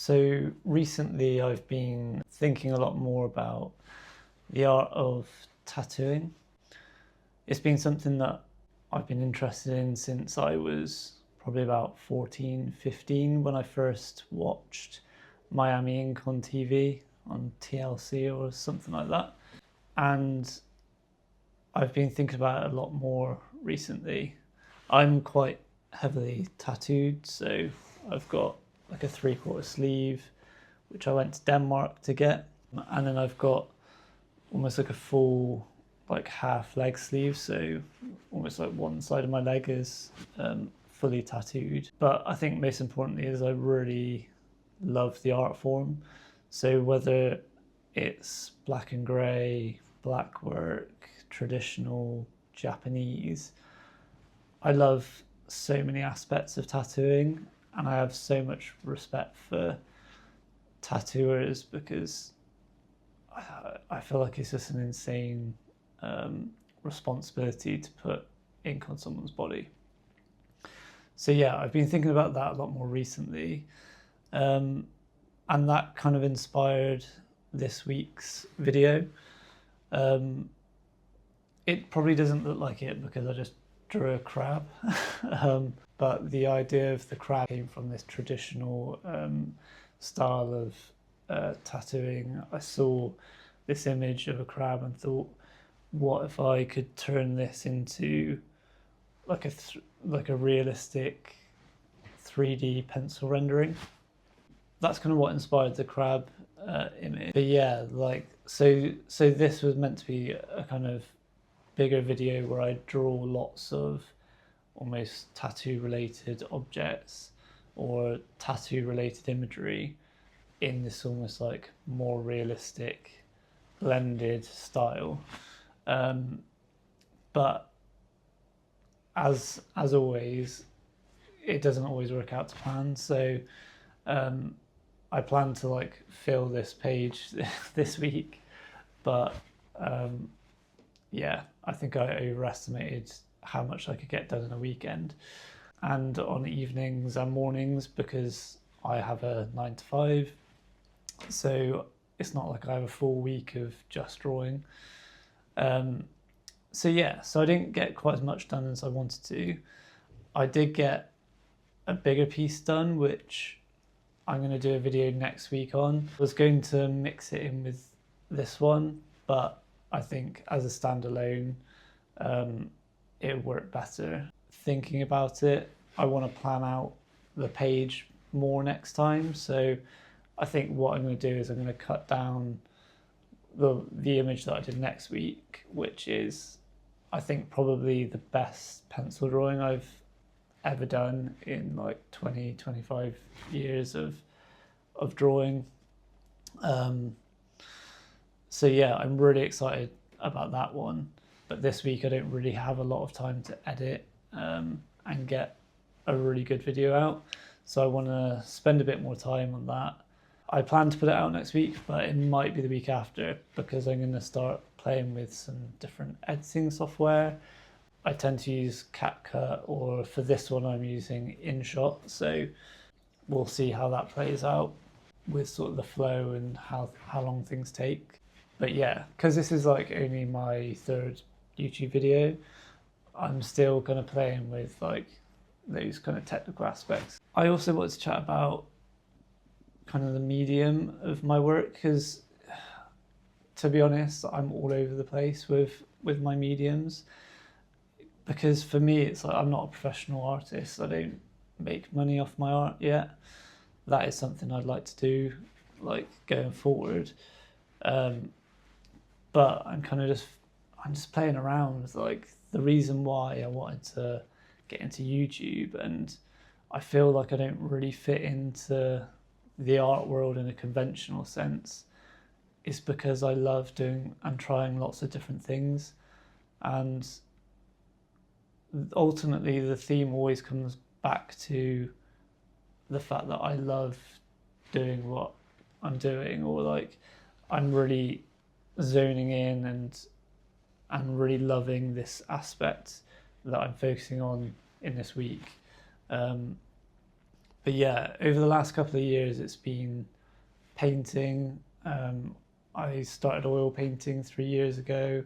So recently I've been thinking a lot more about the art of tattooing. It's been something that I've been interested in since I was probably about 14, 15 when I first watched Miami Ink on TV, on TLC or something like that. And I've been thinking about it a lot more recently. I'm quite heavily tattooed, so I've got like a 3/4 sleeve, which I went to Denmark to get. And then I've got almost like a full like half leg sleeve, so almost like one side of my leg is fully tattooed. But I think most importantly is I really love the art form. So whether it's black and grey, black work, traditional, Japanese, I love so many aspects of tattooing, and I have so much respect for tattooers because I feel like it's just an insane responsibility to put ink on someone's body. So yeah, I've been thinking about that a lot more recently, and that kind of inspired this week's video. It probably doesn't look like it because I just drew a crab, but the idea of the crab came from this traditional style of tattooing. I saw this image of a crab and thought, what if I could turn this into like a realistic 3D pencil rendering? That's kind of what inspired the crab image. But yeah, like so this was meant to be a kind of bigger video where I draw lots of almost tattoo related objects or tattoo related imagery in this almost like more realistic blended style. But as always, it doesn't always work out to plan. So I plan to like fill this page this week, but yeah, I think I overestimated how much I could get done in a weekend and on evenings and mornings because I have a 9 to 5. So it's not like I have a full week of just drawing. So yeah, so I didn't get quite as much done as I wanted to. I did get a bigger piece done, which I'm going to do a video next week on. I was going to mix it in with this one, but I think as a standalone, it would work better. Thinking about it, I want to plan out the page more next time. So I think what I'm going to do is I'm going to cut down the image that I did next week, which is, I think, probably the best pencil drawing I've ever done in like 20, 25 years of drawing. So yeah, I'm really excited about that one. But this week I don't really have a lot of time to edit and get a really good video out. So I want to spend a bit more time on that. I plan to put it out next week, but it might be the week after because I'm going to start playing with some different editing software. I tend to use CapCut, or for this one I'm using InShot. So we'll see how that plays out with sort of the flow and how long things take. But yeah, because this is like only my third YouTube video, I'm still kind of playing with like those kind of technical aspects. I also wanted to chat about kind of the medium of my work because, to be honest, I'm all over the place with my mediums, because for me it's like I'm not a professional artist. I don't make money off my art yet. That is something I'd like to do like going forward, but I'm just playing around with like the reason why I wanted to get into YouTube, and I feel like I don't really fit into the art world in a conventional sense, is because I love doing and trying lots of different things, and ultimately the theme always comes back to the fact that I love doing what I'm doing, or like I'm really zoning in and really loving this aspect that I'm focusing on in this week. But yeah, over the last couple of years, it's been painting. I started oil painting 3 years ago.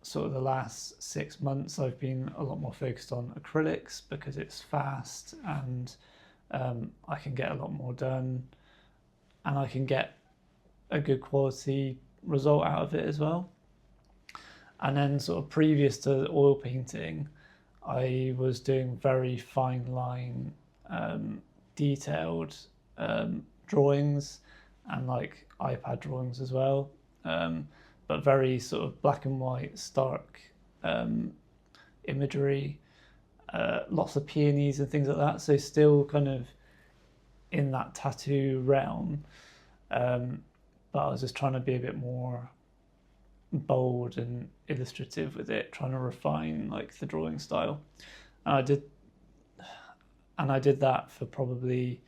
Sort of the last 6 months, I've been a lot more focused on acrylics because it's fast and I can get a lot more done and I can get a good quality result out of it as well. And then sort of previous to oil painting, I was doing very fine line, detailed drawings and like iPad drawings as well, but very sort of black and white, stark imagery, lots of peonies and things like that. So still kind of in that tattoo realm, but I was just trying to be a bit more bold and illustrative with it, trying to refine like the drawing style. And I did that for probably,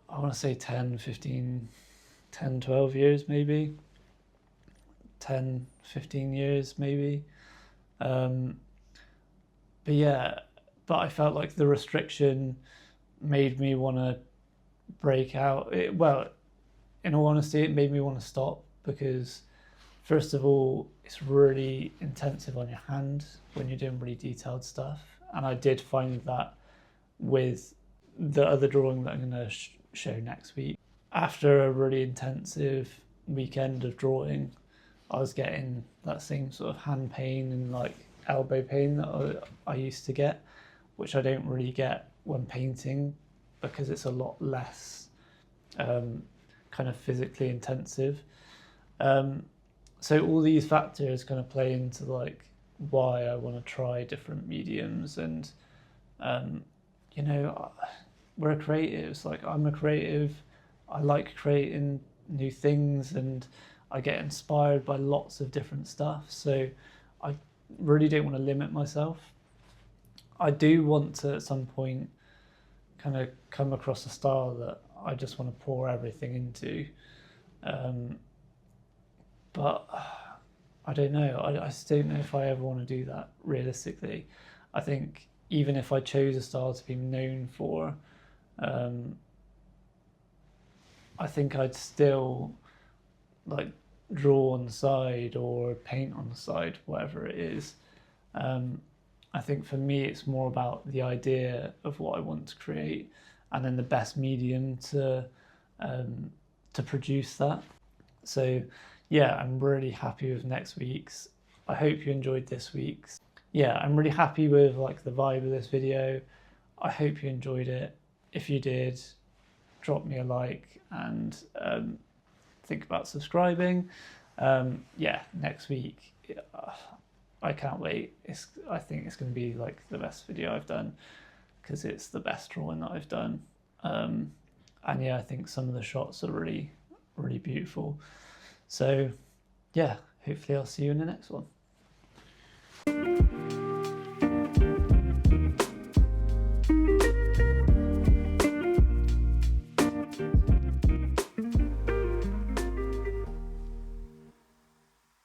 I want to say 10, 15, 10, 12 years maybe. 10, 15 years maybe. But I felt like the restriction made me want to break out. Well, in all honesty, it made me want to stop because first of all, it's really intensive on your hand when you're doing really detailed stuff. And I did find that with the other drawing that I'm going to show next week. After a really intensive weekend of drawing, I was getting that same sort of hand pain and like elbow pain that I used to get, which I don't really get when painting because it's a lot less kind of physically intensive. So all these factors kind of play into like why I want to try different mediums. And we're creatives. Like I'm a creative. I like creating new things and I get inspired by lots of different stuff. So I really don't want to limit myself. I do want to at some point kind of come across a style that I just want to pour everything into. But I don't know. I just don't know if I ever want to do that realistically. I think even if I chose a style to be known for, I think I'd still like draw on the side or paint on the side, whatever it is. I think for me, it's more about the idea of what I want to create and then the best medium to produce that. So yeah, I'm really happy with next week's. I hope you enjoyed this week's. Yeah, I'm really happy with like the vibe of this video. I hope you enjoyed it. If you did, drop me a like and think about subscribing. Next week, I can't wait. I think it's going to be like the best video I've done because it's the best drawing that I've done. And yeah, I think some of the shots are really, really beautiful. So yeah, hopefully I'll see you in the next one.